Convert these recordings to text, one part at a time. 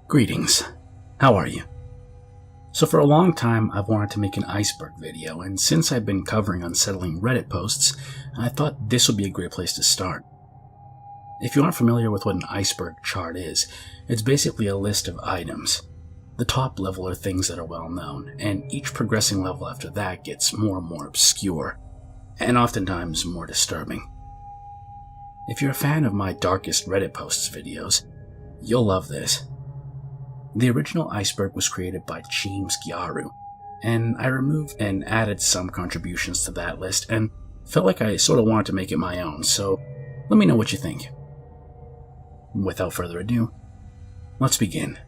Greetings. How are you? So for a long time, I've wanted to make an Iceberg video, and since I've been covering unsettling Reddit posts, I thought this would be a great place to start. If you aren't familiar with what an iceberg chart is, it's basically a list of items. The top level are things that are well known, and each progressing level after that gets more and more obscure, and oftentimes more disturbing. If you're a fan of my Darkest Reddit Posts videos, you'll love this. The original Iceberg was created by KingSpook, and I removed and added some contributions to that list and felt like I sort of wanted to make it my own, so let me know what you think. Without further ado, let's begin.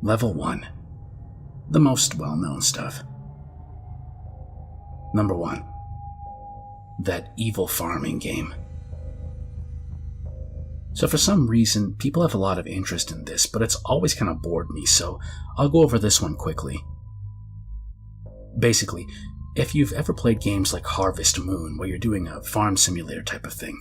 Level 1. The most well-known stuff. Number 1. That evil farming game. So for some reason, people have a lot of interest in this, but it's always kind of bored me, so I'll go over this one quickly. Basically, if you've ever played games like Harvest Moon, where you're doing a farm simulator type of thing,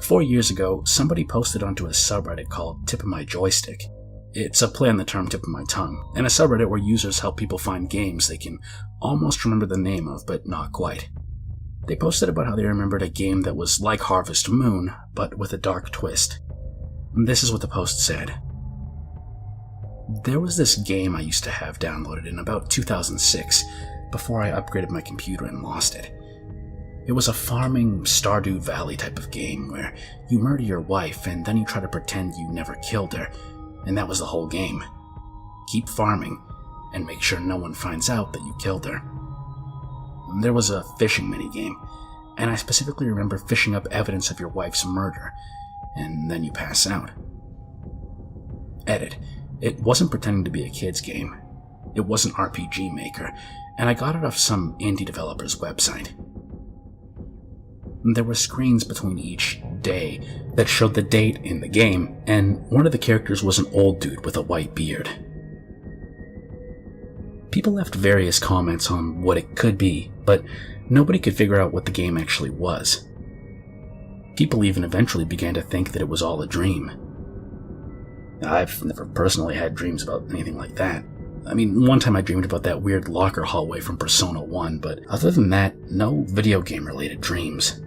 4 years ago, somebody posted onto a subreddit called Tip of My Joystick. It's a play on the term tip of my tongue, and a subreddit where users help people find games they can almost remember the name of, but not quite. They posted about how they remembered a game that was like Harvest Moon, but with a dark twist. This is what the post said. There was this game I used to have downloaded in about 2006, before I upgraded my computer and lost it. It was a farming Stardew Valley type of game where you murder your wife and then you try to pretend you never killed her, and that was the whole game. Keep farming, and make sure no one finds out that you killed her. There was a fishing minigame, and I specifically remember fishing up evidence of your wife's murder, and then you pass out. Edit. It wasn't pretending to be a kid's game. It was an RPG Maker, and I got it off some indie developer's website. There were screens between each day that showed the date in the game, and one of the characters was an old dude with a white beard. People left various comments on what it could be, but nobody could figure out what the game actually was. People even eventually began to think that it was all a dream. I've never personally had dreams about anything like that. I mean, one time I dreamed about that weird locker hallway from Persona 1, but other than that, no video game related dreams.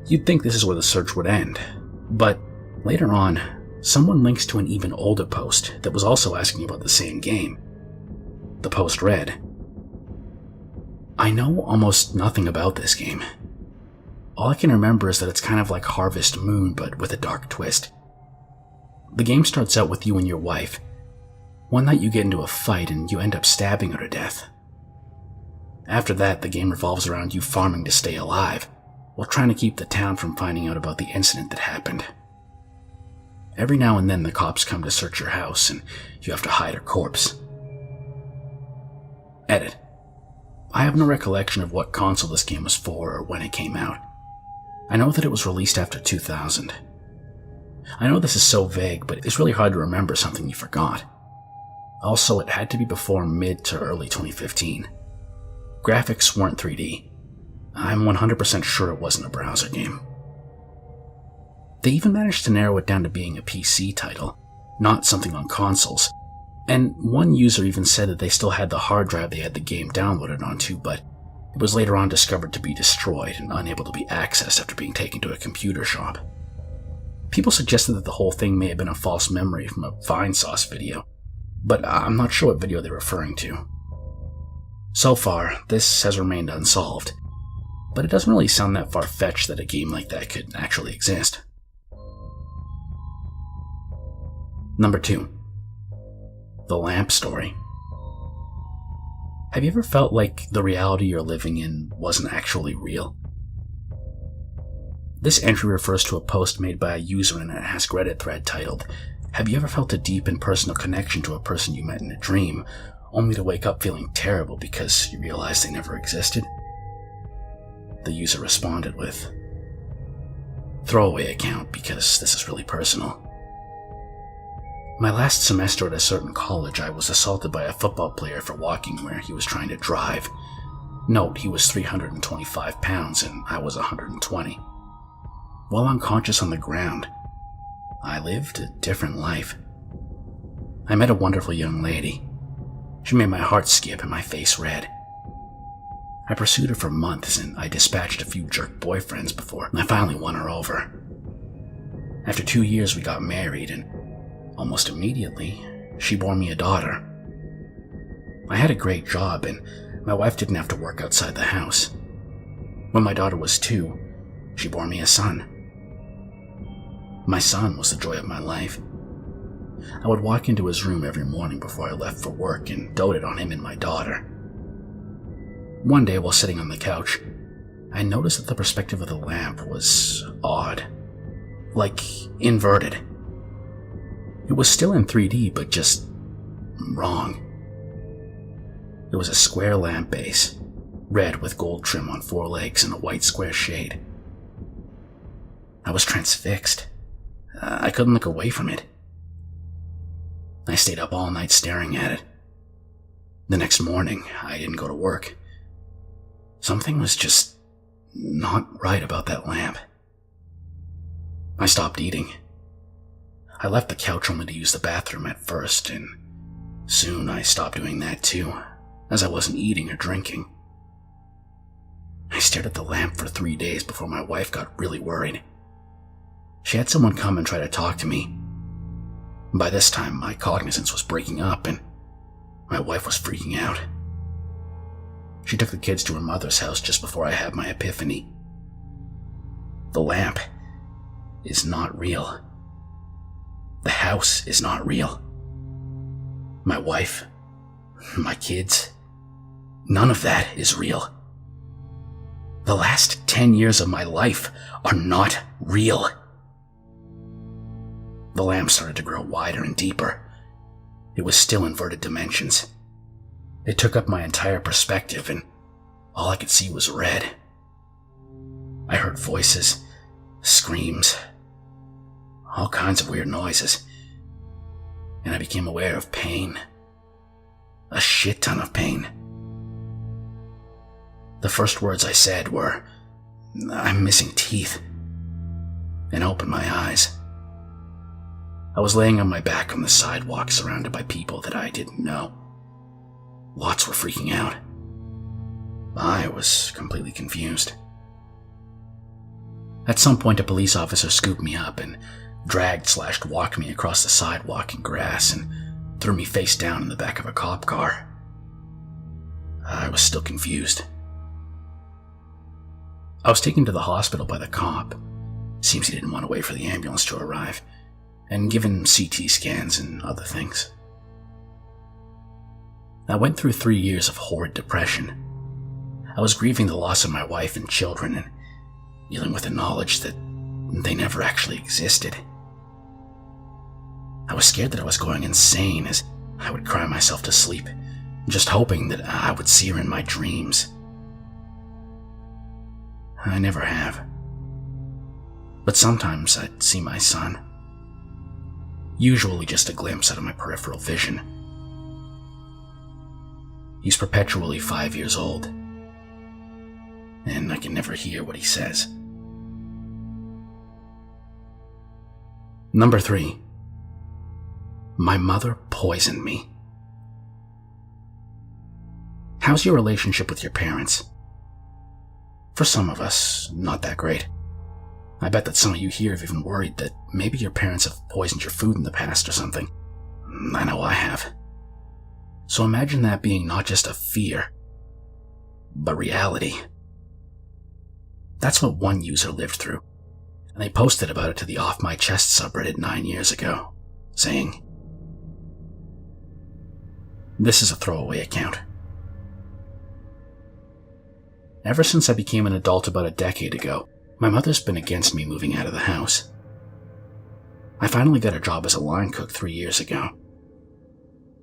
You'd think this is where the search would end, but later on, someone links to an even older post that was also asking about the same game. The post read, I know almost nothing about this game. All I can remember is that it's kind of like Harvest Moon, but with a dark twist. The game starts out with you and your wife. One night you get into a fight and you end up stabbing her to death. After that, the game revolves around you farming to stay alive, while trying to keep the town from finding out about the incident that happened. Every now and then the cops come to search your house and you have to hide her corpse. Edit. I have no recollection of what console this game was for or when it came out. I know that it was released after 2000. I know this is so vague, but it's really hard to remember something you forgot. Also, it had to be before mid to early 2015. Graphics weren't 3D. I'm 100% sure it wasn't a browser game. They even managed to narrow it down to being a PC title, not something on consoles. And one user even said that they still had the hard drive they had the game downloaded onto, but it was later on discovered to be destroyed and unable to be accessed after being taken to a computer shop. People suggested that the whole thing may have been a false memory from a Vinesauce video, but I'm not sure what video they're referring to. So far, this has remained unsolved, but it doesn't really sound that far-fetched that a game like that could actually exist. Number 2. The Lamp Story. Have you ever felt like the reality you're living in wasn't actually real? This entry refers to a post made by a user in an Ask Reddit thread titled, Have you ever felt a deep and personal connection to a person you met in a dream, only to wake up feeling terrible because you realized they never existed? The user responded with, Throwaway account because this is really personal. My last semester at a certain college, I was assaulted by a football player for walking where he was trying to drive. Note, he was 325 pounds and I was 120. While unconscious on the ground, I lived a different life. I met a wonderful young lady. She made my heart skip and my face red. I pursued her for months and I dispatched a few jerk boyfriends before I finally won her over. After 2 years, we got married and almost immediately, she bore me a daughter. I had a great job and my wife didn't have to work outside the house. When my daughter was 2, she bore me a son. My son was the joy of my life. I would walk into his room every morning before I left for work and doted on him and my daughter. One day while sitting on the couch, I noticed that the perspective of the lamp was odd, like inverted. It was still in 3D, but just wrong. It was a square lamp base, red with gold trim on 4 legs and a white square shade. I was transfixed. I couldn't look away from it. I stayed up all night staring at it. The next morning, I didn't go to work. Something was just not right about that lamp. I stopped eating. I left the couch only to use the bathroom at first, and soon I stopped doing that too, as I wasn't eating or drinking. I stared at the lamp for 3 days before my wife got really worried. She had someone come and try to talk to me. By this time, my cognizance was breaking up and my wife was freaking out. She took the kids to her mother's house just before I had my epiphany. The lamp is not real. The house is not real. My wife, my kids, none of that is real. The last 10 years of my life are not real. The lamp started to grow wider and deeper. It was still inverted dimensions. It took up my entire perspective and all I could see was red. I heard voices, screams, all kinds of weird noises. And I became aware of pain. A shit ton of pain. The first words I said were, "I'm missing teeth," and I opened my eyes. I was laying on my back on the sidewalk surrounded by people that I didn't know. Lots were freaking out. I was completely confused. At some point, a police officer scooped me up and dragged/walked me across the sidewalk and grass and threw me face down in the back of a cop car. I was still confused. I was taken to the hospital by the cop. Seems he didn't want to wait for the ambulance to arrive, and given CT scans and other things. I went through 3 years of horrid depression. I was grieving the loss of my wife and children and dealing with the knowledge that they never actually existed. I was scared that I was going insane as I would cry myself to sleep, just hoping that I would see her in my dreams. I never have. But sometimes I'd see my son. Usually just a glimpse out of my peripheral vision. He's perpetually 5 years old, and I can never hear what he says. Number 3. My mother poisoned me. How's your relationship with your parents? For some of us, not that great. I bet that some of you here have even worried that maybe your parents have poisoned your food in the past or something. I know I have. So imagine that being not just a fear, but reality. That's what one user lived through, and they posted about it to the Off My Chest subreddit 9 years ago, saying, "This is a throwaway account. Ever since I became an adult about a decade ago, my mother's been against me moving out of the house. I finally got a job as a line cook 3 years ago.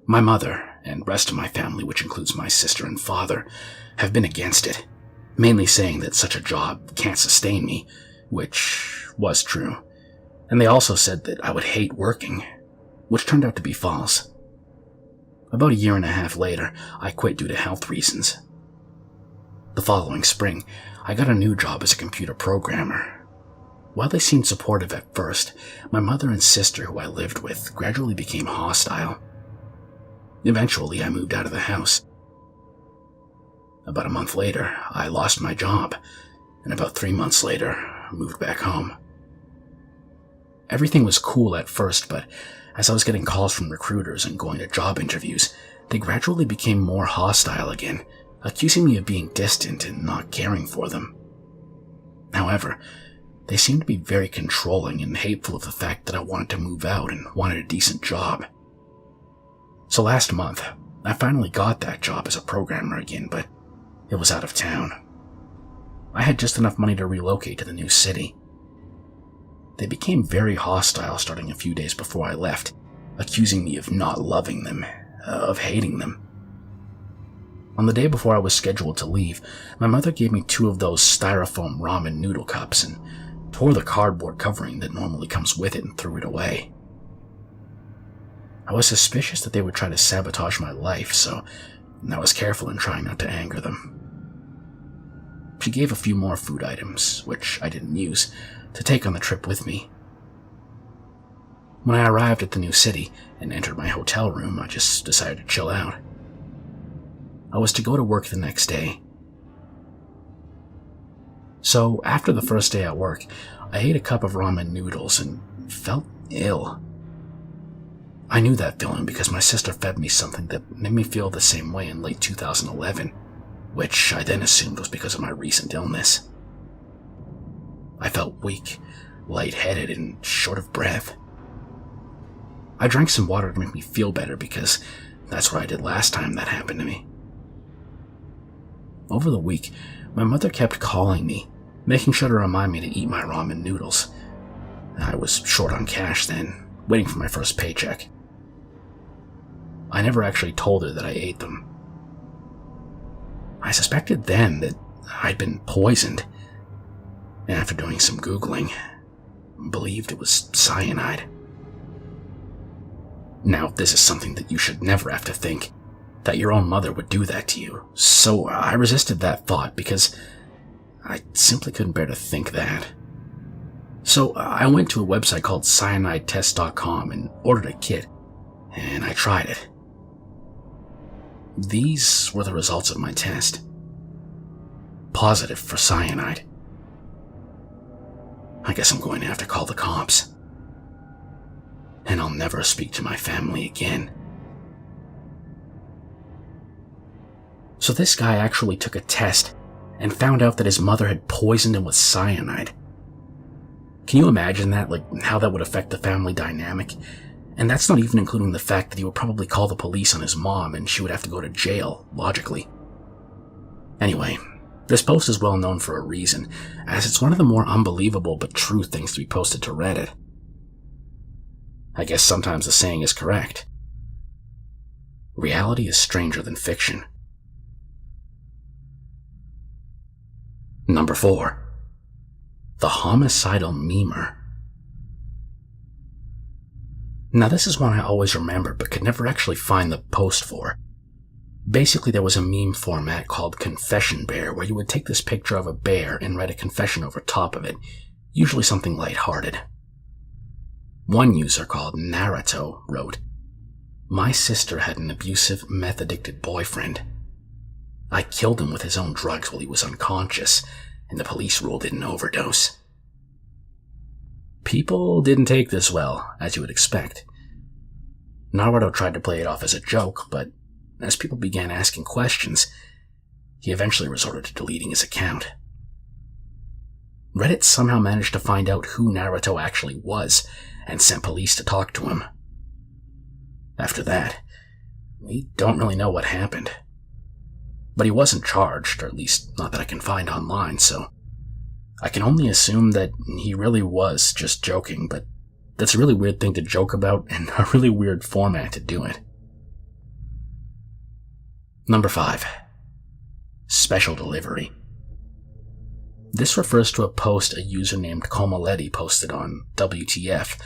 My mother, and rest of my family, which includes my sister and father, have been against it, mainly saying that such a job can't sustain me, which was true. And they also said that I would hate working, which turned out to be false. About a year and a half later, I quit due to health reasons. The following spring, I got a new job as a computer programmer. While they seemed supportive at first, my mother and sister, who I lived with, gradually became hostile. Eventually, I moved out of the house. About a month later, I lost my job, and about 3 months later, I moved back home. Everything was cool at first, but as I was getting calls from recruiters and going to job interviews, they gradually became more hostile again, accusing me of being distant and not caring for them. However, they seemed to be very controlling and hateful of the fact that I wanted to move out and wanted a decent job. So last month, I finally got that job as a programmer again, but it was out of town. I had just enough money to relocate to the new city. They became very hostile starting a few days before I left, accusing me of not loving them, of hating them. On the day before I was scheduled to leave, my mother gave me 2 of those styrofoam ramen noodle cups and tore the cardboard covering that normally comes with it and threw it away. I was suspicious that they would try to sabotage my life, so I was careful in trying not to anger them. She gave a few more food items, which I didn't use, to take on the trip with me. When I arrived at the new city and entered my hotel room, I just decided to chill out. I was to go to work the next day. So after the first day at work, I ate a cup of ramen noodles and felt ill. I knew that feeling because my sister fed me something that made me feel the same way in late 2011, which I then assumed was because of my recent illness. I felt weak, lightheaded, and short of breath. I drank some water to make me feel better because that's what I did last time that happened to me. Over the week, my mother kept calling me, making sure to remind me to eat my ramen noodles. I was short on cash then, waiting for my first paycheck. I never actually told her that I ate them. I suspected then that I'd been poisoned, and after doing some Googling, believed it was cyanide. Now, this is something that you should never have to think, that your own mother would do that to you, so I resisted that thought because I simply couldn't bear to think that. So I went to a website called cyanidetest.com and ordered a kit, and I tried it. These were the results of my test. Positive for cyanide. I guess I'm going to have to call the cops. And I'll never speak to my family again. So this guy actually took a test and found out that his mother had poisoned him with cyanide. Can you imagine that? Like, how that would affect the family dynamic? And that's not even including the fact that he would probably call the police on his mom and she would have to go to jail, logically. Anyway, this post is well known for a reason, as it's one of the more unbelievable but true things to be posted to Reddit. I guess sometimes the saying is correct. Reality is stranger than fiction. Number 4. The Homicidal Memer. Now this is one I always remembered but could never actually find the post for. Basically, there was a meme format called Confession Bear where you would take this picture of a bear and write a confession over top of it, usually something lighthearted. One user called Naruto wrote, "My sister had an abusive, meth-addicted boyfriend. I killed him with his own drugs while he was unconscious, and the police ruled it an overdose." People didn't take this well, as you would expect. Naruto tried to play it off as a joke, but as people began asking questions, he eventually resorted to deleting his account. Reddit somehow managed to find out who Naruto actually was and sent police to talk to him. After that, we don't really know what happened. But he wasn't charged, or at least not that I can find online, so I can only assume that he really was just joking, but that's a really weird thing to joke about and a really weird format to do it. Number 5. Special Delivery. This refers to a post a user named Comoletti posted on WTF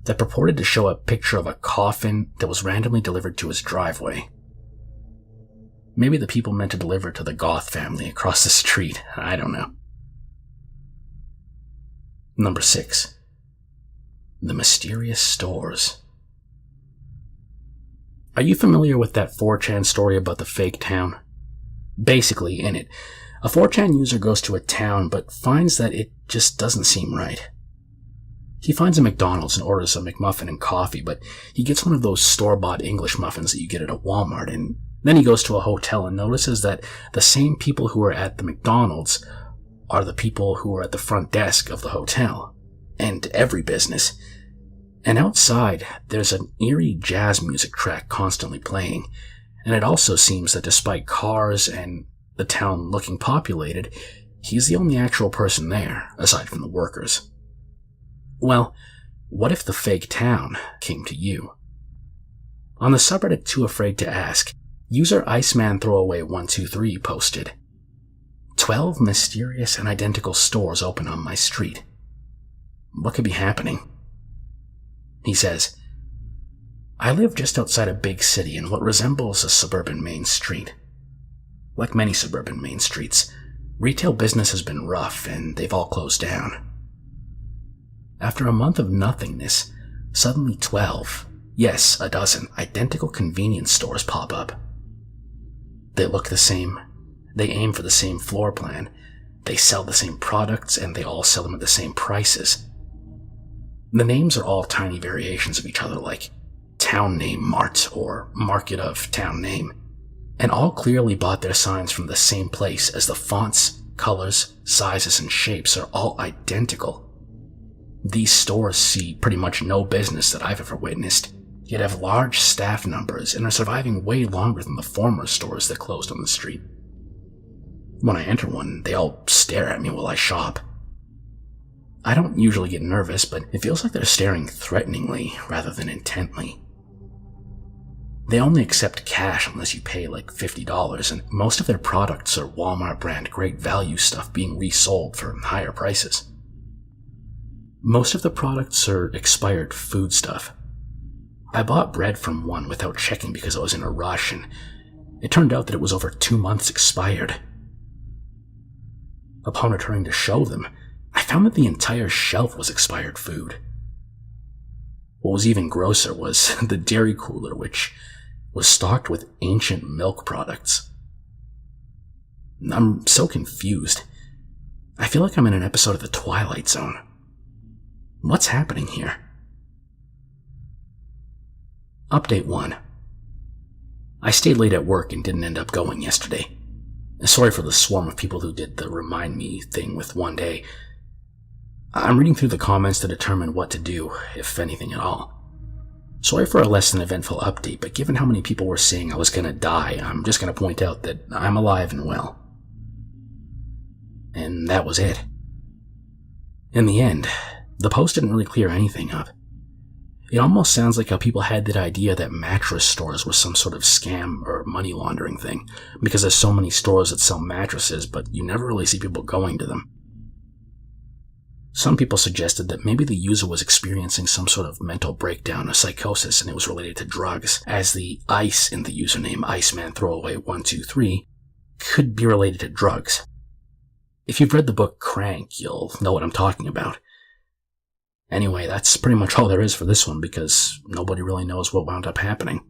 that purported to show a picture of a coffin that was randomly delivered to his driveway. Maybe the people meant to deliver to the Goth family across the street, I don't know. Number 6. The mysterious stores. Are you familiar with that 4chan story about the fake town? Basically, in it, a 4chan user goes to a town but finds that it just doesn't seem right. He finds a McDonald's and orders a McMuffin and coffee, but he gets one of those store-bought English muffins that you get at a Walmart, and then he goes to a hotel and notices that the same people who are at the McDonald's are the people who are at the front desk of the hotel, and every business. And outside, there's an eerie jazz music track constantly playing, and it also seems that despite cars and the town looking populated, he's the only actual person there, aside from the workers. Well, what if the fake town came to you? On the subreddit Too Afraid to Ask, user IcemanThrowaway123 posted, 12 mysterious and identical stores open on my street. What could be happening? He says, I live just outside a big city in what resembles a suburban main street. Like many suburban main streets, retail business has been rough and they've all closed down. After a month of nothingness, suddenly 12, yes, a dozen, identical convenience stores pop up. They look the same, they aim for the same floor plan, they sell the same products, and they all sell them at the same prices. The names are all tiny variations of each other, like Town Name Mart or Market of Town Name, and all clearly bought their signs from the same place, as the fonts, colors, sizes, and shapes are all identical. These stores see pretty much no business that I've ever witnessed, yet have large staff numbers and are surviving way longer than the former stores that closed on the street. When I enter one, they all stare at me while I shop. I don't usually get nervous, but it feels like they're staring threateningly rather than intently. They only accept cash unless you pay like $50, and most of their products are Walmart brand great value stuff being resold for higher prices. Most of the products are expired food stuff. I bought bread from one without checking because I was in a rush, and it turned out that it was over 2 months expired. Upon returning to show them, I found that the entire shelf was expired food. What was even grosser was the dairy cooler, which was stocked with ancient milk products. I'm so confused. I feel like I'm in an episode of The Twilight Zone. What's happening here? Update 1. I stayed late at work and didn't end up going yesterday. Sorry for the swarm of people who did the remind me thing with one day. I'm reading through the comments to determine what to do, if anything at all. Sorry for a less than eventful update, but given how many people were saying I was gonna die, I'm just gonna point out that I'm alive and well. And that was it. In the end, the post didn't really clear anything up. It almost sounds like how people had that idea that mattress stores were some sort of scam or money laundering thing, because there's so many stores that sell mattresses, but you never really see people going to them. Some people suggested that maybe the user was experiencing some sort of mental breakdown or psychosis and it was related to drugs, as the ice in the username IcemanThrowaway123 could be related to drugs. If you've read the book Crank, you'll know what I'm talking about. Anyway, that's pretty much all there is for this one because nobody really knows what wound up happening.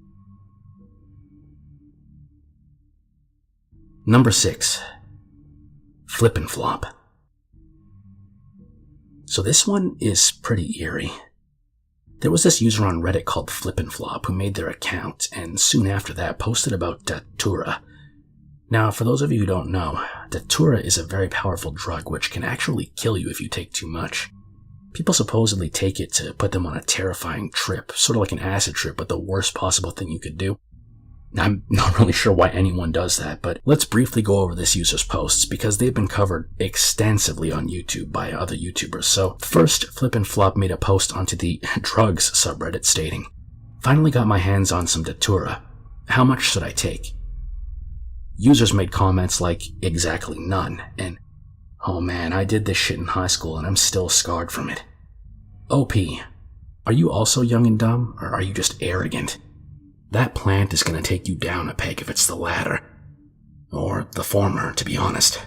Number 6. Flip and Flop. So this one is pretty eerie. There was this user on Reddit called Flip and Flop who made their account and soon after that posted about Datura. Now, for those of you who don't know, Datura is a very powerful drug which can actually kill you if you take too much. People supposedly take it to put them on a terrifying trip, sort of like an acid trip, but the worst possible thing you could do. I'm not really sure why anyone does that, but let's briefly go over this user's posts because they've been covered extensively on YouTube by other YouTubers. So first, Flip and Flop made a post onto the drugs subreddit stating, "Finally got my hands on some Datura. How much should I take?" Users made comments like, "Exactly none," and "Oh man, I did this shit in high school and I'm still scarred from it." OP, are you also young and dumb, or are you just arrogant? That plant is going to take you down a peg if it's the latter. Or the former, to be honest.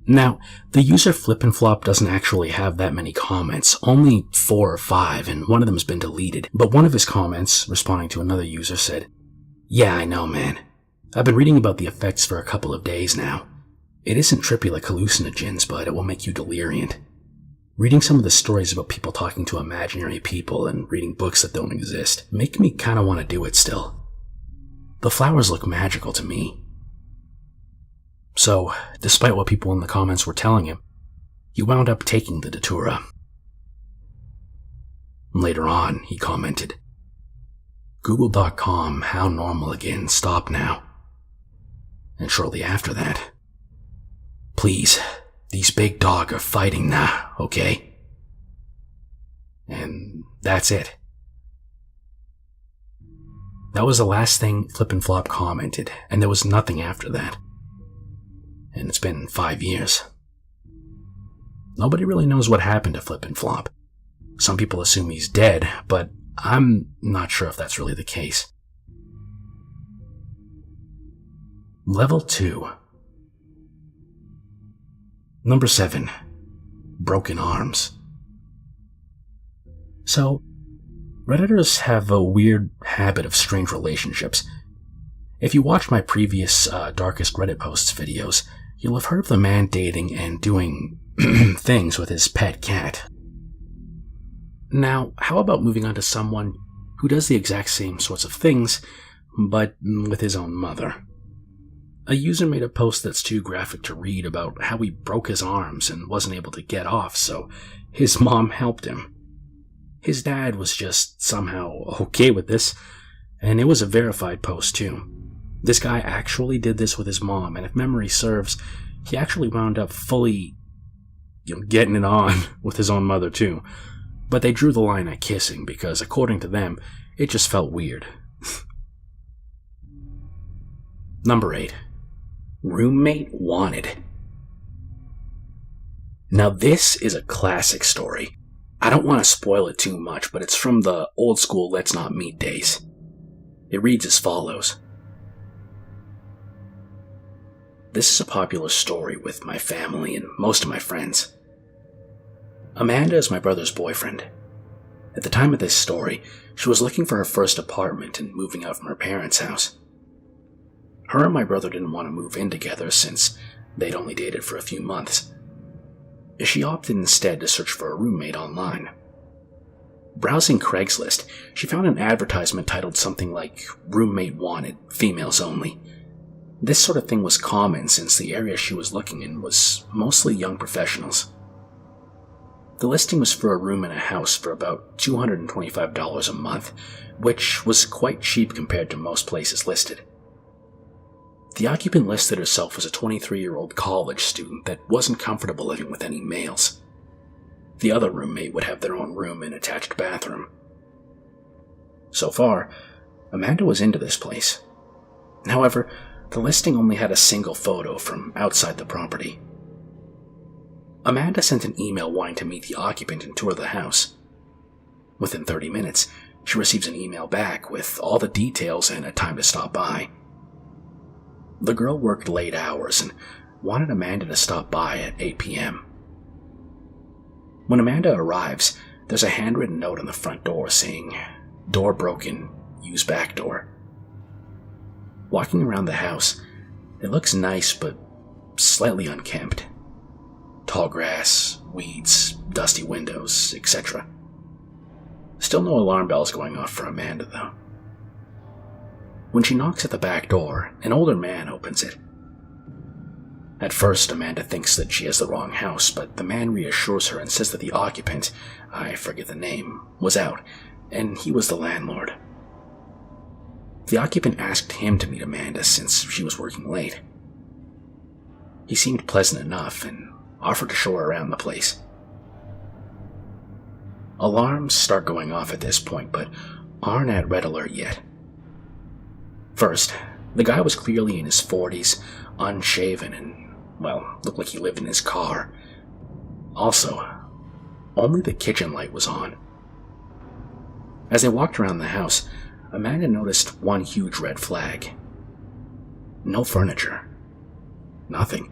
Now, the user Flip and Flop doesn't actually have that many comments, only 4 or 5, and one of them's been deleted. But one of his comments, responding to another user, said, "Yeah, I know, man. I've been reading about the effects for a couple of days now. It isn't trippy like hallucinogens, but it will make you deliriant. Reading some of the stories about people talking to imaginary people and reading books that don't exist make me kind of want to do it still. The flowers look magical to me." So, despite what people in the comments were telling him, he wound up taking the datura. Later on, he commented, "Google.com, how normal again, stop now." And shortly after that, "Please, these big dog are fighting now, okay?" And that's it. That was the last thing Flip and Flop commented, and there was nothing after that. And it's been 5 years. Nobody really knows what happened to Flip and Flop. Some people assume he's dead, but I'm not sure if that's really the case. Level 2. Number 7. Broken arms. So, Redditors have a weird habit of strange relationships. If you watch my previous Darkest Reddit Posts videos, you'll have heard of the man dating and doing things with his pet cat. Now, how about moving on to someone who does the exact same sorts of things, but with his own mother? A user made a post that's too graphic to read about how he broke his arms and wasn't able to get off, so his mom helped him. His dad was just somehow okay with this, and it was a verified post too. This guy actually did this with his mom, and if memory serves, he actually wound up fully, getting it on with his own mother too. But they drew the line at kissing because, according to them, it just felt weird. Number 8. Roommate wanted. Now this is a classic story. I don't want to spoil it too much, but it's from the old school Let's Not Meet days. It reads as follows. This is a popular story with my family and most of my friends. Amanda is my brother's boyfriend. At the time of this story, she was looking for her first apartment and moving out from her parents' house. Her and my brother didn't want to move in together since they'd only dated for a few months. She opted instead to search for a roommate online. Browsing Craigslist, she found an advertisement titled something like "Roommate Wanted, Females Only." This sort of thing was common since the area she was looking in was mostly young professionals. The listing was for a room in a house for about $225 a month, which was quite cheap compared to most places listed. The occupant listed herself as a 23-year-old college student that wasn't comfortable living with any males. The other roommate would have their own room and attached bathroom. So far, Amanda was into this place. However, the listing only had a single photo from outside the property. Amanda sent an email wanting to meet the occupant and tour the house. Within 30 minutes, she receives an email back with all the details and a time to stop by. The girl worked late hours and wanted Amanda to stop by at 8 p.m. When Amanda arrives, there's a handwritten note on the front door saying, "Door broken, use back door." Walking around the house, it looks nice but slightly unkempt. Tall grass, weeds, dusty windows, etc. Still no alarm bells going off for Amanda, though. When she knocks at the back door, an older man opens it. At first, Amanda thinks that she has the wrong house, but the man reassures her and says that the occupant, I forget the name, was out, and he was the landlord. The occupant asked him to meet Amanda since she was working late. He seemed pleasant enough and offered to show her around the place. Alarms start going off at this point, but aren't at red alert yet. First, the guy was clearly in his 40s, unshaven, and, well, looked like he lived in his car. Also, only the kitchen light was on. As they walked around the house, Amanda noticed one huge red flag. No furniture. Nothing.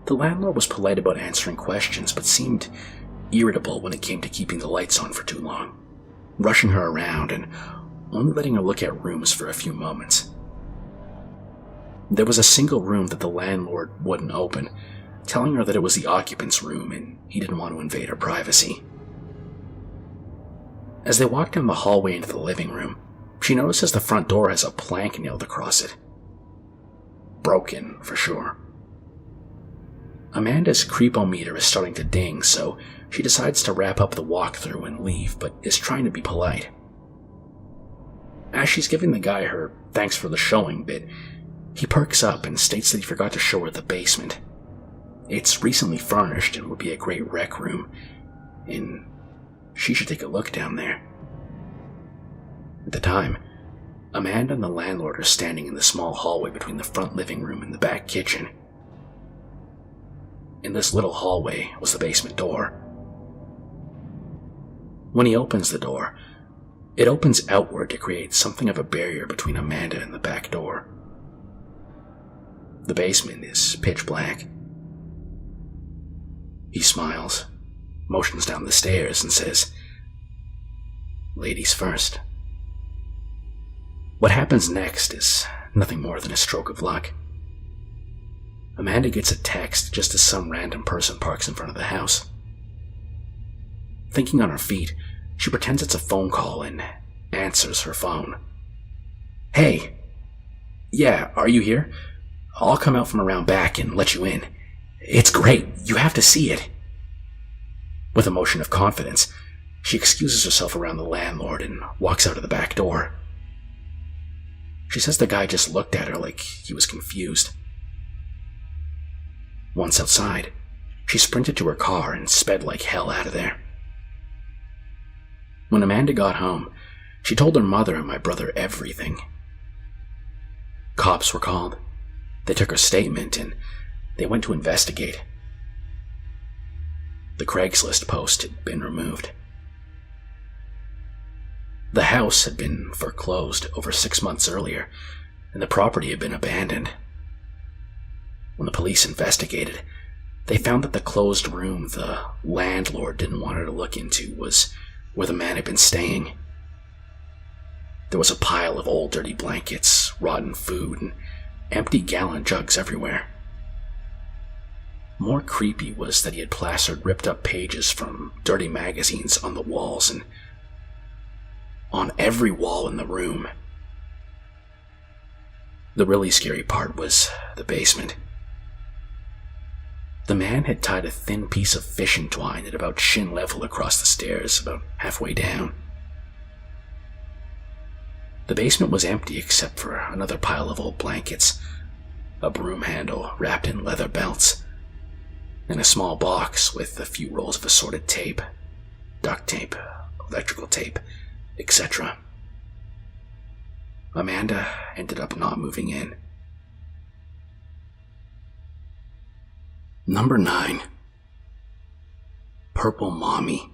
The landlord was polite about answering questions, but seemed irritable when it came to keeping the lights on for too long, rushing her around and only letting her look at rooms for a few moments. There was a single room that the landlord wouldn't open, telling her that it was the occupant's room and he didn't want to invade her privacy. As they walked down the hallway into the living room, she notices the front door has a plank nailed across it. Broken, for sure. Amanda's creepometer is starting to ding, so she decides to wrap up the walkthrough and leave, but is trying to be polite. As she's giving the guy her thanks for the showing bit, he perks up and states that he forgot to show her the basement. It's recently furnished and would be a great rec room, and she should take a look down there. At the time, Amanda and the landlord are standing in the small hallway between the front living room and the back kitchen. In this little hallway was the basement door. When he opens the door, it opens outward to create something of a barrier between Amanda and the back door. The basement is pitch black. He smiles, motions down the stairs, and says, "Ladies first." What happens next is nothing more than a stroke of luck. Amanda gets a text just as some random person parks in front of the house. Thinking on her feet, she pretends it's a phone call and answers her phone. "Hey, yeah, are you here? I'll come out from around back and let you in. It's great, you have to see it." With a motion of confidence, she excuses herself around the landlord and walks out of the back door. She says the guy just looked at her like he was confused. Once outside, she sprinted to her car and sped like hell out of there. When Amanda got home, she told her mother and my brother everything. Cops were called. They took her statement and they went to investigate. The Craigslist post had been removed. The house had been foreclosed over 6 months earlier, and the property had been abandoned. When the police investigated, they found that the closed room the landlord didn't want her to look into was where the man had been staying. There was a pile of old dirty blankets, rotten food, and empty gallon jugs everywhere. More creepy was that he had plastered ripped up pages from dirty magazines on the walls and on every wall in the room. The really scary part was the basement. The man had tied a thin piece of fishing twine at about shin level across the stairs, about halfway down. The basement was empty except for another pile of old blankets, a broom handle wrapped in leather belts, and a small box with a few rolls of assorted tape, duct tape, electrical tape, etc. Amanda ended up not moving in. Number 9. Purple Mommy.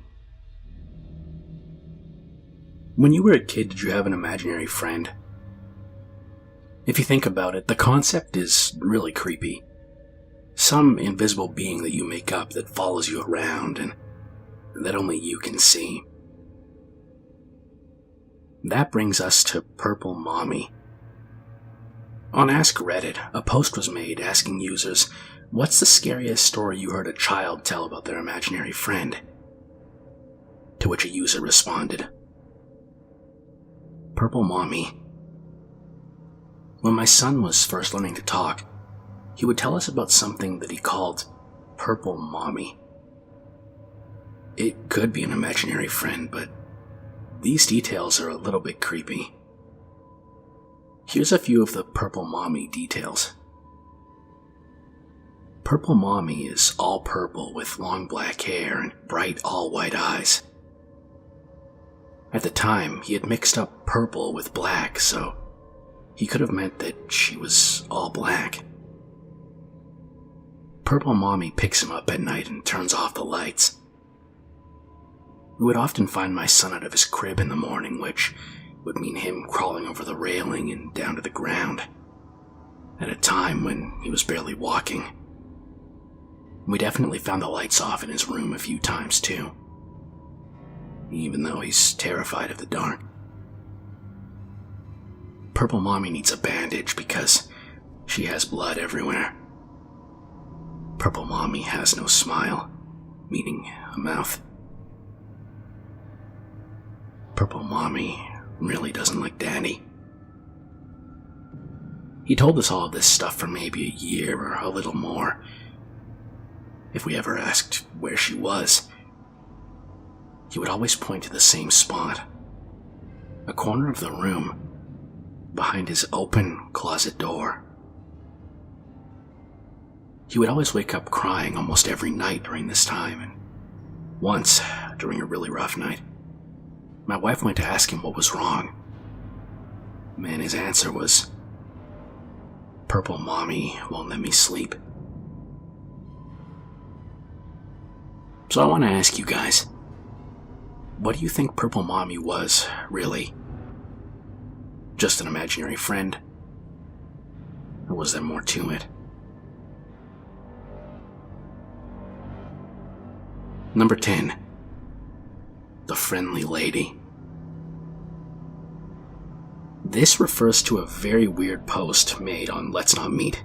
When you were a kid, did you have an imaginary friend? If you think about it, the concept is really creepy. Some invisible being that you make up that follows you around and that only you can see. That brings us to Purple Mommy. On Ask Reddit, a post was made asking users, "What's the scariest story you heard a child tell about their imaginary friend?" To which a user responded, "Purple Mommy. When my son was first learning to talk, he would tell us about something that he called Purple Mommy. It could be an imaginary friend, but these details are a little bit creepy. Here's a few of the Purple Mommy details. Purple Mommy is all purple with long black hair and bright all-white eyes. At the time, he had mixed up purple with black, so he could have meant that she was all black. Purple Mommy picks him up at night and turns off the lights. We would often find my son out of his crib in the morning, which would mean him crawling over the railing and down to the ground, at a time when he was barely walking. We definitely found the lights off in his room a few times too, even though he's terrified of the dark. Purple Mommy needs a bandage because she has blood everywhere. Purple Mommy has no smile, meaning a mouth. Purple Mommy really doesn't like Daddy. He told us all of this stuff for maybe a year or a little more. If we ever asked where she was, he would always point to the same spot, a corner of the room, behind his open closet door. He would always wake up crying almost every night during this time, and once, during a really rough night, my wife went to ask him what was wrong. And his answer was, "Purple Mommy won't let me sleep." So I want to ask you guys, what do you think Purple Mommy was, really? Just an imaginary friend? Or was there more to it? Number 10. The Friendly Lady. This refers to a very weird post made on Let's Not Meet.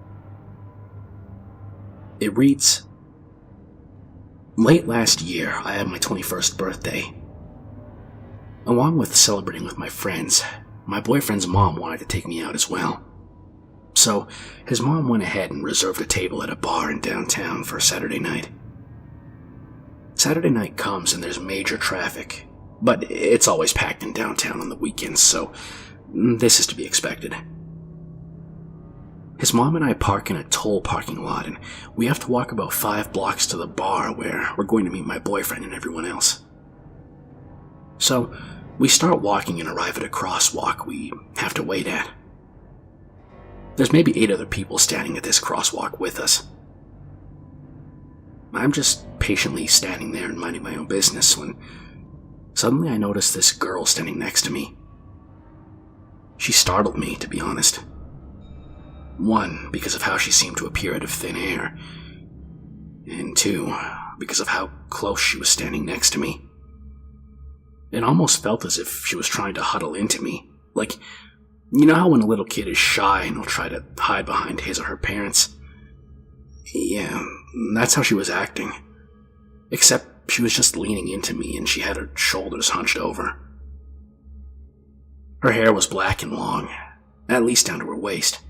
It reads, "Late last year, I had my 21st birthday. Along with celebrating with my friends, my boyfriend's mom wanted to take me out as well. So, his mom went ahead and reserved a table at a bar in downtown for Saturday night. Saturday night comes and there's major traffic, but it's always packed in downtown on the weekends, so this is to be expected. His mom and I park in a toll parking lot, and we have to walk about 5 blocks to the bar where we're going to meet my boyfriend and everyone else. So, we start walking and arrive at a crosswalk we have to wait at. There's maybe 8 other people standing at this crosswalk with us. I'm just patiently standing there and minding my own business when suddenly I notice this girl standing next to me. She startled me, to be honest. 1, because of how she seemed to appear out of thin air, and 2, because of how close she was standing next to me. It almost felt as if she was trying to huddle into me, like, you know how when a little kid is shy and will try to hide behind his or her parents? Yeah, that's how she was acting. Except she was just leaning into me and she had her shoulders hunched over. Her hair was black and long, at least down to her waist.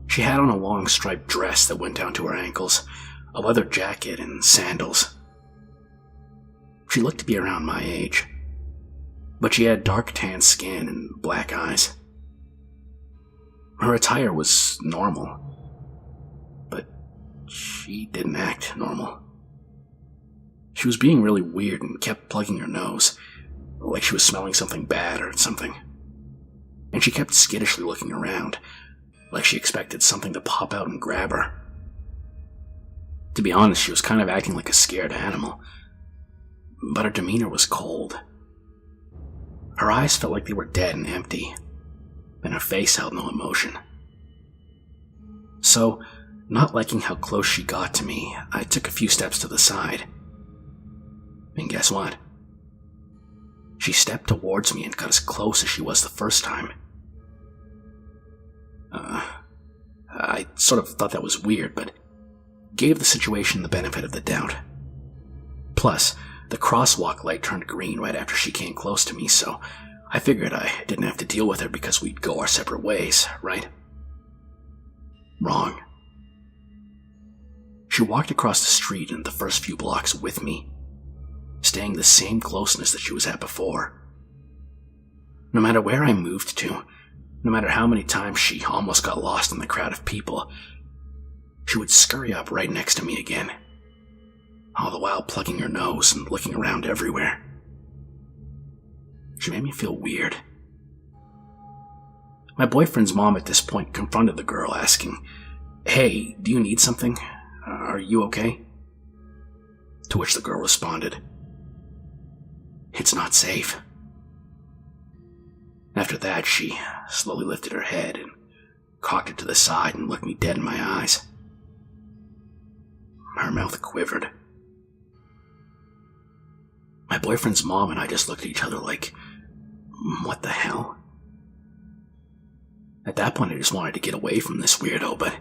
She had on a long striped dress that went down to her ankles, a leather jacket, and sandals. She looked to be around my age, but she had dark tan skin and black eyes. Her attire was normal, but she didn't act normal. She was being really weird and kept plugging her nose, like she was smelling something bad or something. And she kept skittishly looking around, like she expected something to pop out and grab her. To be honest, she was kind of acting like a scared animal, but her demeanor was cold. Her eyes felt like they were dead and empty, and her face held no emotion. So, not liking how close she got to me, I took a few steps to the side. And guess what? She stepped towards me and got as close as she was the first time. I sort of thought that was weird, but gave the situation the benefit of the doubt. Plus, the crosswalk light turned green right after she came close to me, so I figured I didn't have to deal with her because we'd go our separate ways, right? Wrong. She walked across the street and the first few blocks with me, staying the same closeness that she was at before. No matter where I moved to, no matter how many times she almost got lost in the crowd of people, she would scurry up right next to me again, all the while plugging her nose and looking around everywhere. She made me feel weird. My boyfriend's mom at this point confronted the girl, asking, "Hey, do you need something? Are you okay?" To which the girl responded, "It's not safe." After that, she slowly lifted her head and cocked it to the side and looked me dead in my eyes. Her mouth quivered. My boyfriend's mom and I just looked at each other like, what the hell? At that point, I just wanted to get away from this weirdo, but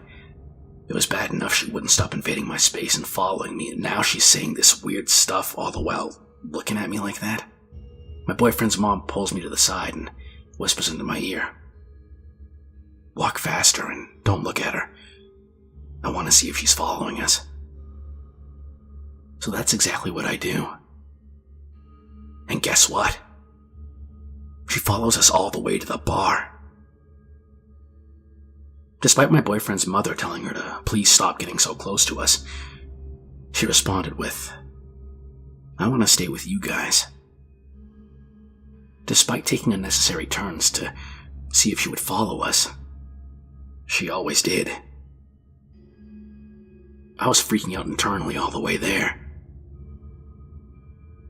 it was bad enough she wouldn't stop invading my space and following me, and now she's saying this weird stuff all the while looking at me like that. My boyfriend's mom pulls me to the side and whispers into my ear, "Walk faster and don't look at her. I want to see if she's following us." So that's exactly what I do. And guess what? She follows us all the way to the bar. Despite my boyfriend's mother telling her to please stop getting so close to us, she responded with, "I want to stay with you guys." Despite taking unnecessary turns to see if she would follow us, she always did. I was freaking out internally all the way there.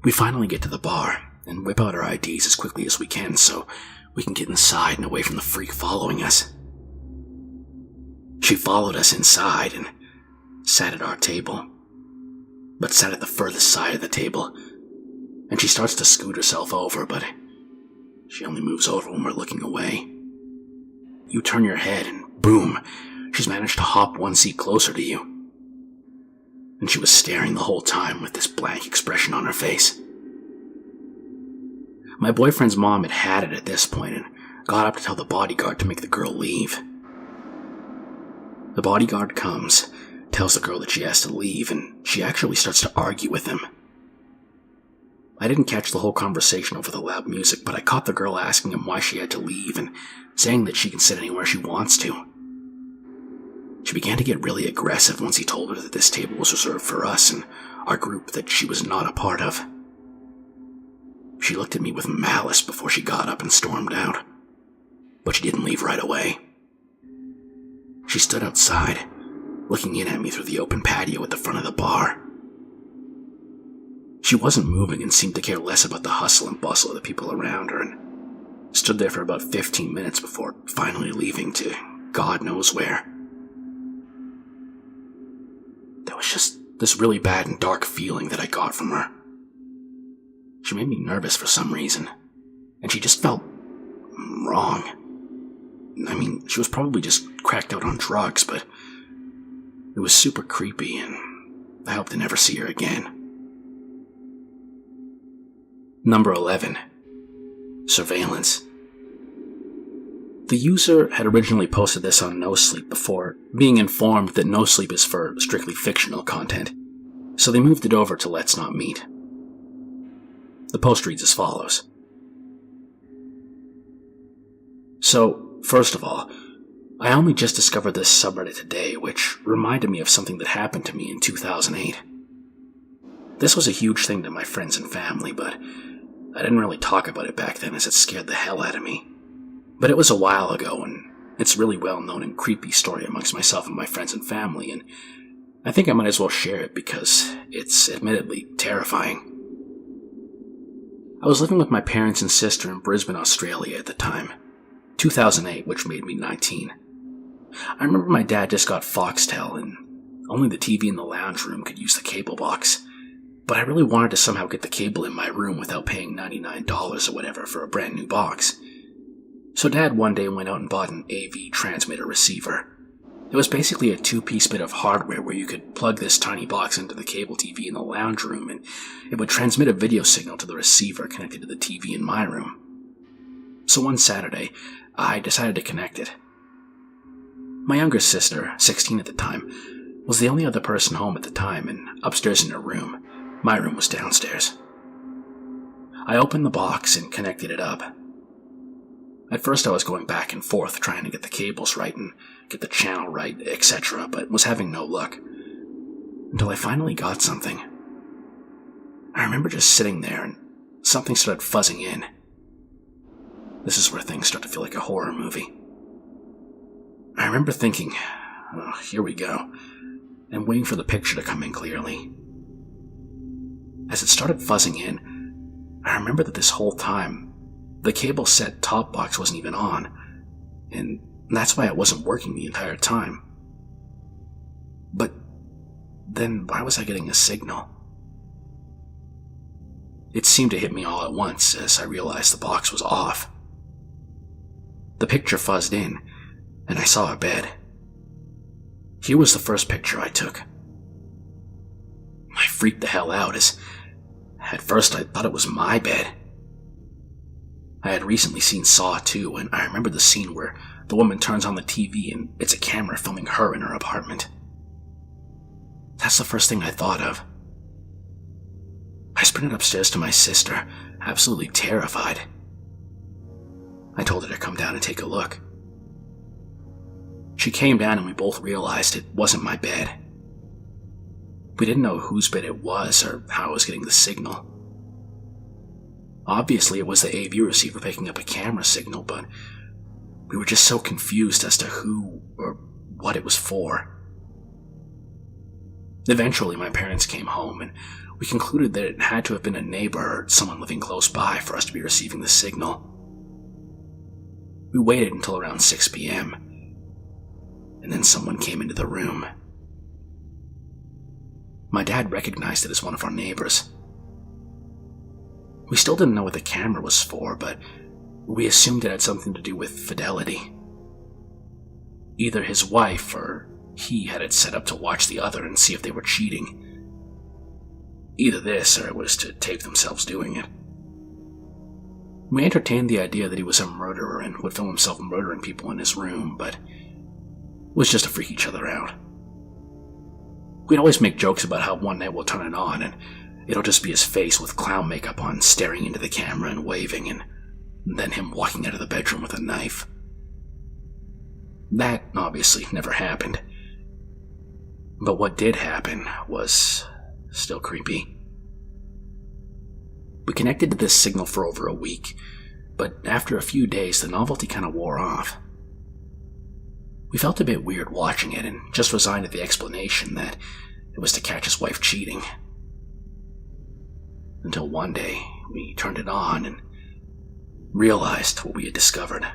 We finally get to the bar and whip out our IDs as quickly as we can so we can get inside and away from the freak following us. She followed us inside and sat at our table, but sat at the furthest side of the table, and she starts to scoot herself over, but she only moves over when we're looking away. You turn your head and boom, she's managed to hop one seat closer to you. And she was staring the whole time with this blank expression on her face. My boyfriend's mom had it at this point and got up to tell the bodyguard to make the girl leave. The bodyguard comes, tells the girl that she has to leave, and she actually starts to argue with him. I didn't catch the whole conversation over the loud music, but I caught the girl asking him why she had to leave and saying that she can sit anywhere she wants to. She began to get really aggressive once he told her that this table was reserved for us and our group that she was not a part of. She looked at me with malice before she got up and stormed out, but she didn't leave right away. She stood outside, looking in at me through the open patio at the front of the bar. She wasn't moving and seemed to care less about the hustle and bustle of the people around her, and stood there for about 15 minutes before finally leaving to God knows where. There was just this really bad and dark feeling that I got from her. She made me nervous for some reason, and she just felt wrong. I mean, she was probably just cracked out on drugs, but it was super creepy, and I hope to never see her again. Number 11. Surveillance. The user had originally posted this on No Sleep before being informed that No Sleep is for strictly fictional content, so they moved it over to Let's Not Meet. The post reads as follows. So, first of all, I only just discovered this subreddit today, which reminded me of something that happened to me in 2008. This was a huge thing to my friends and family, but I didn't really talk about it back then as it scared the hell out of me. But it was a while ago, and it's a really well-known and creepy story amongst myself and my friends and family, and I think I might as well share it because it's admittedly terrifying. I was living with my parents and sister in Brisbane, Australia at the time, 2008, which made me 19. I remember my dad just got Foxtel, and only the TV in the lounge room could use the cable box, but I really wanted to somehow get the cable in my room without paying $99 or whatever for a brand new box. So Dad one day went out and bought an AV transmitter receiver. It was basically a two-piece bit of hardware where you could plug this tiny box into the cable TV in the lounge room, and it would transmit a video signal to the receiver connected to the TV in my room. So one Saturday, I decided to connect it. My younger sister, 16 at the time, was the only other person home at the time, and upstairs in her room. My room was downstairs. I opened the box and connected it up. At first I was going back and forth trying to get the cables right and get the channel right, etc., but was having no luck. Until I finally got something. I remember just sitting there and something started fuzzing in. This is where things start to feel like a horror movie. I remember thinking, oh, here we go, and waiting for the picture to come in clearly. As it started fuzzing in, I remember that this whole time, the cable set top box wasn't even on, and that's why it wasn't working the entire time. But then why was I getting a signal? It seemed to hit me all at once as I realized the box was off. The picture fuzzed in, and I saw a bed. Here was the first picture I took. I freaked the hell out as, at first, I thought it was my bed. I had recently seen Saw 2, and I remembered the scene where the woman turns on the TV and it's a camera filming her in her apartment. That's the first thing I thought of. I sprinted upstairs to my sister, absolutely terrified. I told her to come down and take a look. She came down and we both realized it wasn't my bed. We didn't know whose bed it was or how I was getting the signal. Obviously, it was the AV receiver picking up a camera signal, but we were just so confused as to who or what it was for. Eventually, my parents came home, and we concluded that it had to have been a neighbor or someone living close by for us to be receiving the signal. We waited until around 6 p.m., and then someone came into the room. My dad recognized it as one of our neighbors. We still didn't know what the camera was for, but we assumed it had something to do with fidelity. Either his wife or he had it set up to watch the other and see if they were cheating. Either this or it was to tape themselves doing it. We entertained the idea that he was a murderer and would film himself murdering people in his room, but it was just to freak each other out. We'd always make jokes about how one night we'll turn it on and it'll just be his face with clown makeup on staring into the camera and waving, and then him walking out of the bedroom with a knife. That obviously never happened. But what did happen was still creepy. We connected to this signal for over a week, but after a few days the novelty kind of wore off. We felt a bit weird watching it and just resigned to the explanation that it was to catch his wife cheating. Until one day, we turned it on and realized what we had discovered.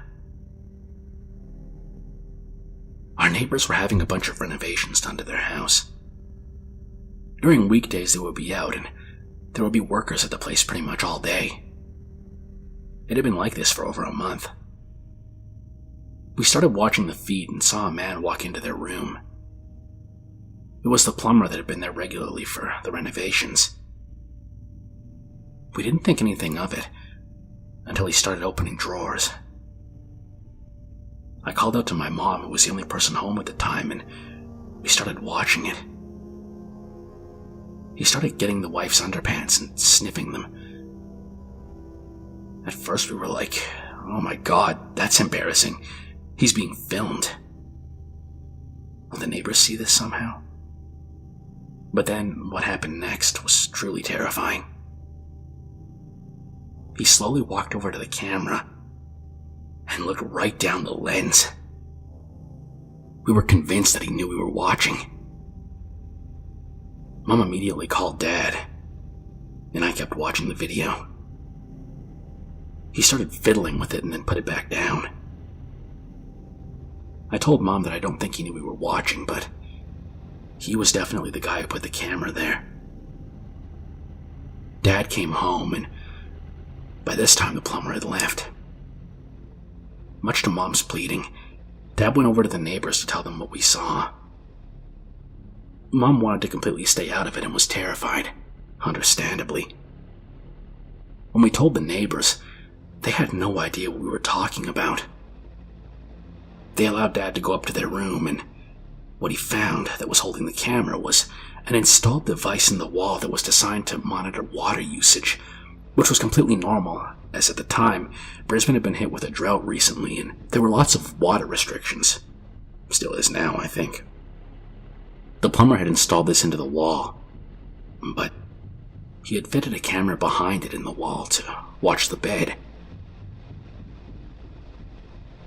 Our neighbors were having a bunch of renovations done to their house. During weekdays, they would be out and there would be workers at the place pretty much all day. It had been like this for over a month. We started watching the feed and saw a man walk into their room. It was the plumber that had been there regularly for the renovations. We didn't think anything of it until he started opening drawers. I called out to my mom, who was the only person home at the time, and we started watching it. He started getting the wife's underpants and sniffing them. At first we were like, oh my god, that's embarrassing. He's being filmed. Will the neighbors see this somehow? But then what happened next was truly terrifying. He slowly walked over to the camera and looked right down the lens. We were convinced that he knew we were watching. Mom immediately called Dad, and I kept watching the video. He started fiddling with it and then put it back down. I told Mom that I don't think he knew we were watching, but he was definitely the guy who put the camera there. Dad came home, and by this time the plumber had left. Much to Mom's pleading, Dad went over to the neighbors to tell them what we saw. Mom wanted to completely stay out of it and was terrified, understandably. When we told the neighbors, they had no idea what we were talking about. They allowed Dad to go up to their room, and what he found that was holding the camera was an installed device in the wall that was designed to monitor water usage, which was completely normal, as at the time, Brisbane had been hit with a drought recently, and there were lots of water restrictions. Still is now, I think. The plumber had installed this into the wall, but he had fitted a camera behind it in the wall to watch the bed.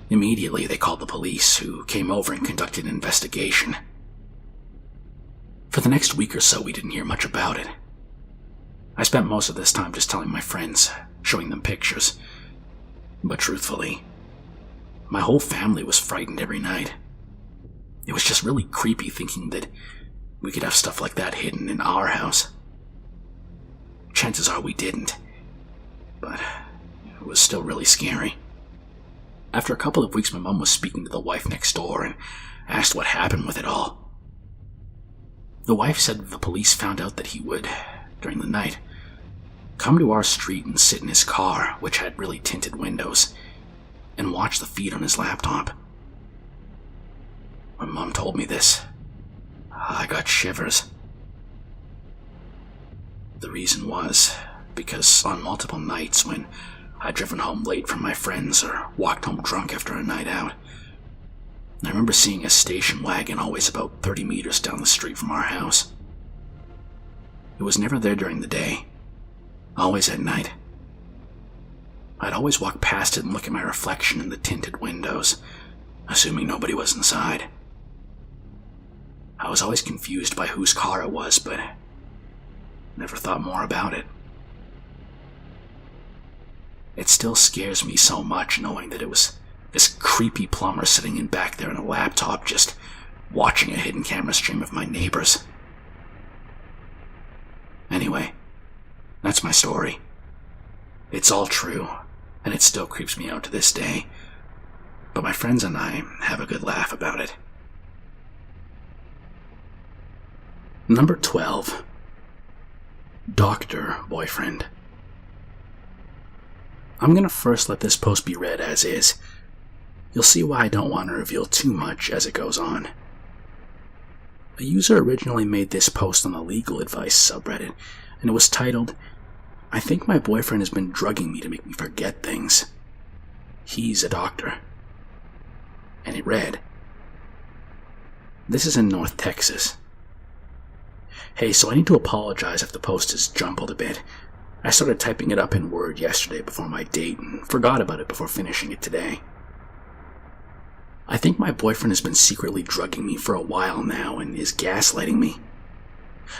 Immediately, they called the police, who came over and conducted an investigation. For the next week or so, we didn't hear much about it. I spent most of this time just telling my friends, showing them pictures. But truthfully, my whole family was frightened every night. It was just really creepy thinking that we could have stuff like that hidden in our house. Chances are we didn't, but it was still really scary. After a couple of weeks, my mom was speaking to the wife next door and asked what happened with it all. The wife said that the police found out that he would, during the night, come to our street and sit in his car, which had really tinted windows, and watch the feed on his laptop. When Mom told me this, I got shivers. The reason was because on multiple nights when I'd driven home late from my friends or walked home drunk after a night out, I remember seeing a station wagon always about 30 meters down the street from our house. It was never there during the day, always at night. I'd always walk past it and look at my reflection in the tinted windows, assuming nobody was inside. I was always confused by whose car it was, but never thought more about it. It still scares me so much knowing that it was this creepy plumber sitting in back there on a laptop just watching a hidden camera stream of my neighbors. Anyway, that's my story. It's all true, and it still creeps me out to this day, but my friends and I have a good laugh about it. Number 12. Doctor Boyfriend. I'm gonna first let this post be read as is. You'll see why I don't want to reveal too much as it goes on. A user originally made this post on the legal advice subreddit, and it was titled, "I think my boyfriend has been drugging me to make me forget things. He's a doctor." And it read, "This is in North Texas. Hey, so I need to apologize if the post is jumbled a bit. I started typing it up in Word yesterday before my date and forgot about it before finishing it today. I think my boyfriend has been secretly drugging me for a while now and is gaslighting me.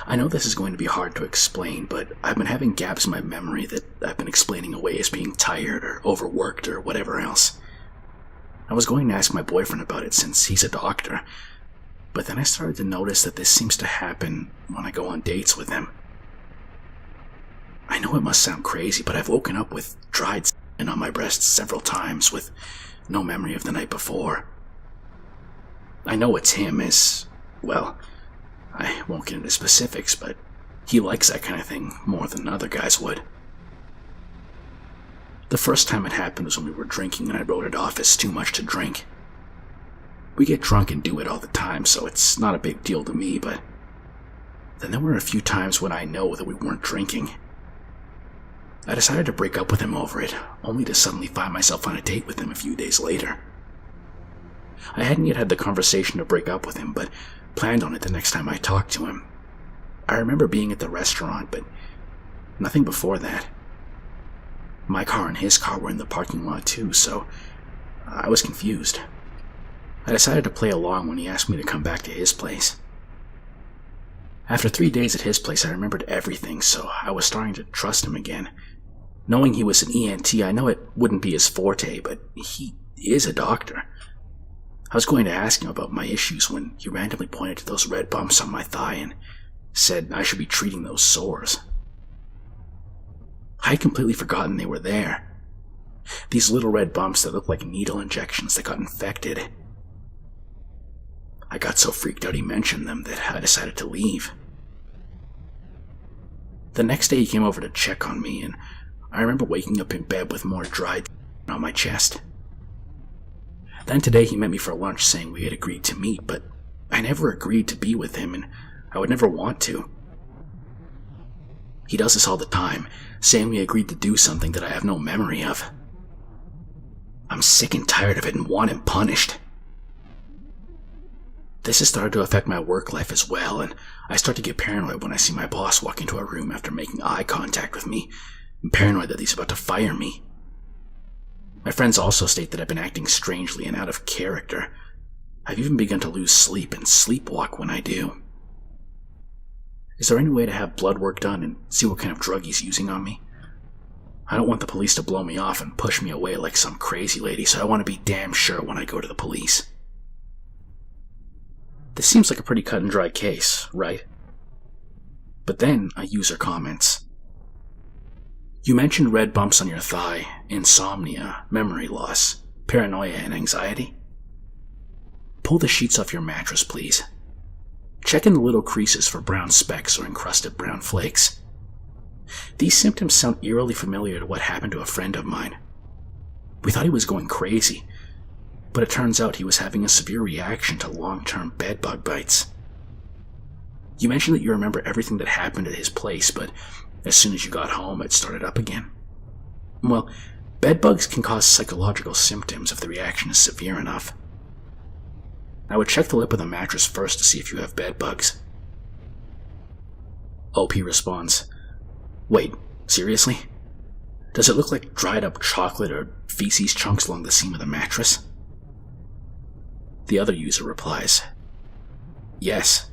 I know this is going to be hard to explain, but I've been having gaps in my memory that I've been explaining away as being tired or overworked or whatever else. I was going to ask my boyfriend about it since he's a doctor, but then I started to notice that this seems to happen when I go on dates with him. I know it must sound crazy, but I've woken up with dried skin on my breasts several times with no memory of the night before. I know it's him as, well, I won't get into specifics, but he likes that kind of thing more than other guys would. The first time it happened was when we were drinking and I wrote it off as too much to drink. We get drunk and do it all the time, so it's not a big deal to me, but then there were a few times when I know that we weren't drinking. I decided to break up with him over it, only to suddenly find myself on a date with him a few days later. I hadn't yet had the conversation to break up with him, but planned on it the next time I talked to him. I remember being at the restaurant, but nothing before that. My car and his car were in the parking lot too, so I was confused. I decided to play along when he asked me to come back to his place. After 3 days at his place, I remembered everything, so I was starting to trust him again. Knowing he was an ENT, I know it wouldn't be his forte, but he is a doctor. I was going to ask him about my issues when he randomly pointed to those red bumps on my thigh and said I should be treating those sores. I had completely forgotten they were there. These little red bumps that looked like needle injections that got infected. I got so freaked out he mentioned them that I decided to leave. The next day he came over to check on me, and I remember waking up in bed with more dried on my chest. Then today he met me for lunch saying we had agreed to meet, but I never agreed to be with him and I would never want to. He does this all the time, saying we agreed to do something that I have no memory of. I'm sick and tired of it and want him punished. This has started to affect my work life as well, and I start to get paranoid when I see my boss walk into a room after making eye contact with me. I'm paranoid that he's about to fire me. My friends also state that I've been acting strangely and out of character. I've even begun to lose sleep and sleepwalk when I do. Is there any way to have blood work done and see what kind of drug he's using on me? I don't want the police to blow me off and push me away like some crazy lady, so I want to be damn sure when I go to the police. This seems like a pretty cut and dry case, right? But then a user comments. You mentioned red bumps on your thigh, insomnia, memory loss, paranoia, and anxiety. Pull the sheets off your mattress, please. Check in the little creases for brown specks or encrusted brown flakes. These symptoms sound eerily familiar to what happened to a friend of mine. We thought he was going crazy, but it turns out he was having a severe reaction to long-term bedbug bites. You mentioned that you remember everything that happened at his place, but as soon as you got home, it started up again. Well, bedbugs can cause psychological symptoms if the reaction is severe enough. I would check the lip of the mattress first to see if you have bedbugs. OP responds, Wait, seriously? Does it look like dried up chocolate or feces chunks along the seam of the mattress? The other user replies, Yes.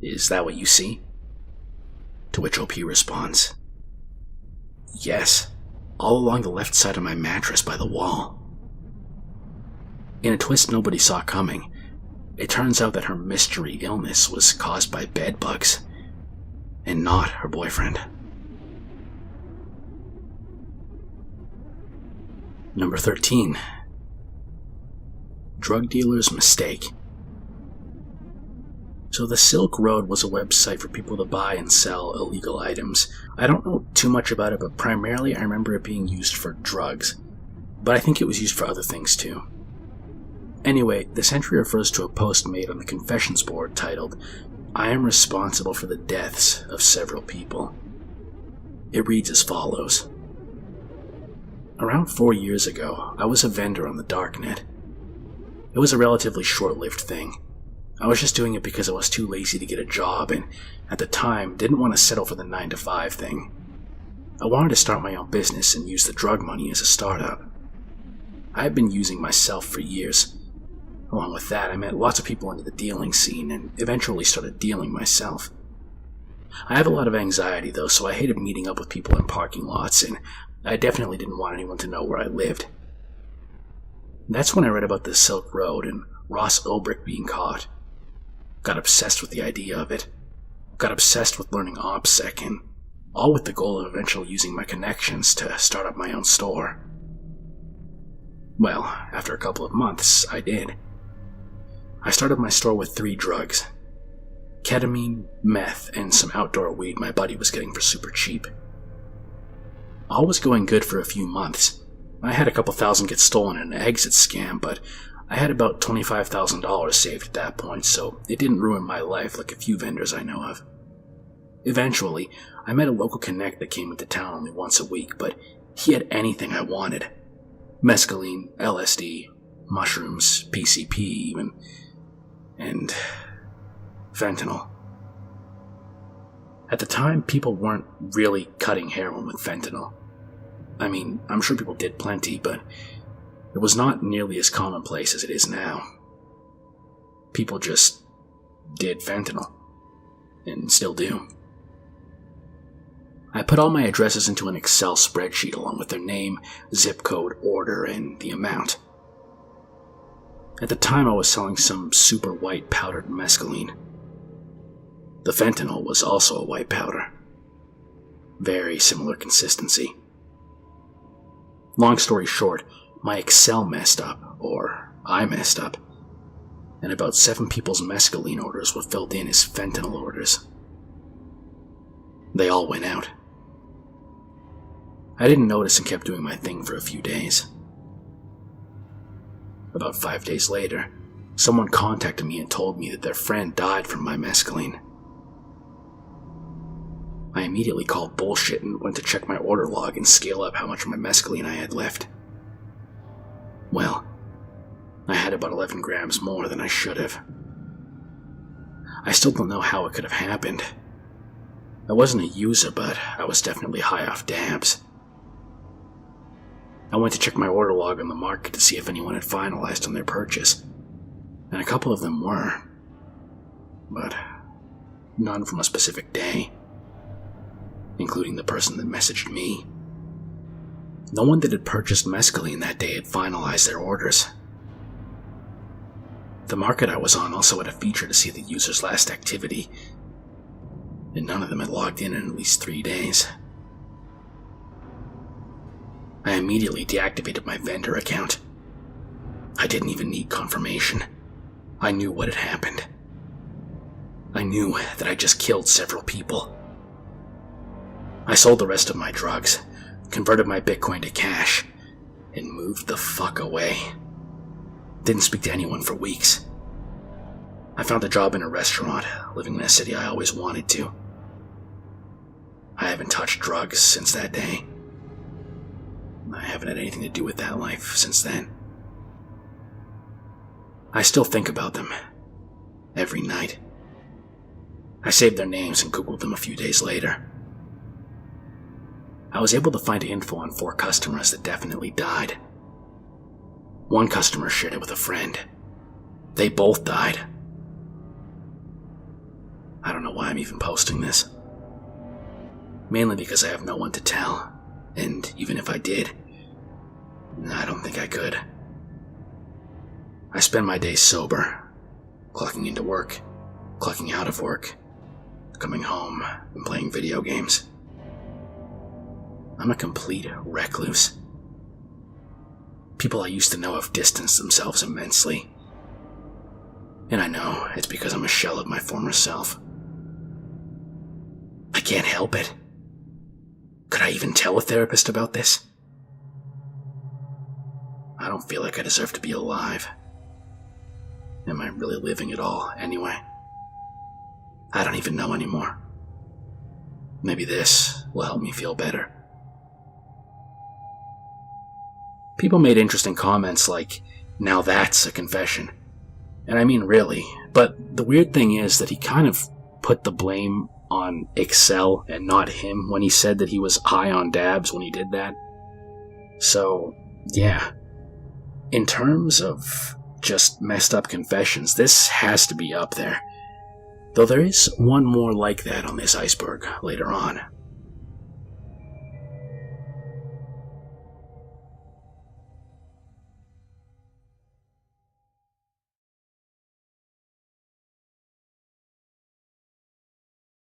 Is that what you see? To which OP responds, Yes, all along the left side of my mattress by the wall. In a twist nobody saw coming, it turns out that her mystery illness was caused by bedbugs, and not her boyfriend. Number 13. Drug dealer's mistake. So the Silk Road was a website for people to buy and sell illegal items. I don't know too much about it, but primarily I remember it being used for drugs. But I think it was used for other things too. Anyway, this entry refers to a post made on the confessions board titled, I am responsible for the deaths of several people. It reads as follows. Around 4 years ago, I was a vendor on the darknet. It was a relatively short-lived thing. I was just doing it because I was too lazy to get a job and, at the time, didn't want to settle for the 9-to-5 thing. I wanted to start my own business and use the drug money as a startup. I had been using myself for years. Along with that, I met lots of people into the dealing scene and eventually started dealing myself. I have a lot of anxiety though, so I hated meeting up with people in parking lots, and I definitely didn't want anyone to know where I lived. That's when I read about the Silk Road and Ross Ulbricht being caught. Got obsessed with the idea of it. Got obsessed with learning OPSEC, and all with the goal of eventually using my connections to start up my own store. Well, after a couple of months, I did. I started my store with 3 drugs. Ketamine, meth, and some outdoor weed my buddy was getting for super cheap. All was going good for a few months. I had a couple thousand get stolen in an exit scam, but I had about $25,000 saved at that point, so it didn't ruin my life like a few vendors I know of. Eventually, I met a local connect that came into town only once a week, but he had anything I wanted. Mescaline, LSD, mushrooms, PCP even, and fentanyl. At the time, people weren't really cutting heroin with fentanyl. I mean, I'm sure people did plenty, but it was not nearly as commonplace as it is now. People just did fentanyl, and still do. I put all my addresses into an Excel spreadsheet along with their name, zip code, order, and the amount. At the time, I was selling some super white powdered mescaline. The fentanyl was also a white powder. Very similar consistency. Long story short, my Excel messed up, or I messed up, and about 7 people's mescaline orders were filled in as fentanyl orders. They all went out. I didn't notice and kept doing my thing for a few days. About 5 days later, someone contacted me and told me that their friend died from my mescaline. I immediately called bullshit and went to check my order log and scale up how much of my mescaline I had left. Well, I had about 11 grams more than I should have. I still don't know how it could have happened. I wasn't a user, but I was definitely high off dabs. I went to check my order log on the market to see if anyone had finalized on their purchase, and a couple of them were, but none from a specific day, including the person that messaged me. No one that had purchased mescaline that day had finalized their orders. The market I was on also had a feature to see the user's last activity, and none of them had logged in at least 3 days. I immediately deactivated my vendor account. I didn't even need confirmation. I knew what had happened. I knew that I just killed several people. I sold the rest of my drugs, converted my Bitcoin to cash, and moved the fuck away. Didn't speak to anyone for weeks. I found a job in a restaurant, living in a city I always wanted to. I haven't touched drugs since that day. I haven't had anything to do with that life since then. I still think about them every night. I saved their names and Googled them a few days later. I was able to find info on 4 customers that definitely died. One customer shared it with a friend. They both died. I don't know why I'm even posting this. Mainly because I have no one to tell, and even if I did, I don't think I could. I spend my days sober, clocking into work, clocking out of work, coming home, and playing video games. I'm a complete recluse. People I used to know have distanced themselves immensely. And I know it's because I'm a shell of my former self. I can't help it. Could I even tell a therapist about this? I don't feel like I deserve to be alive. Am I really living at all, anyway? I don't even know anymore. Maybe this will help me feel better. People made interesting comments like, now that's a confession. And I mean really, but the weird thing is that he kind of put the blame on Excel and not him when he said that he was high on dabs when he did that. So, yeah. In terms of just messed up confessions, this has to be up there. Though there is one more like that on this iceberg later on.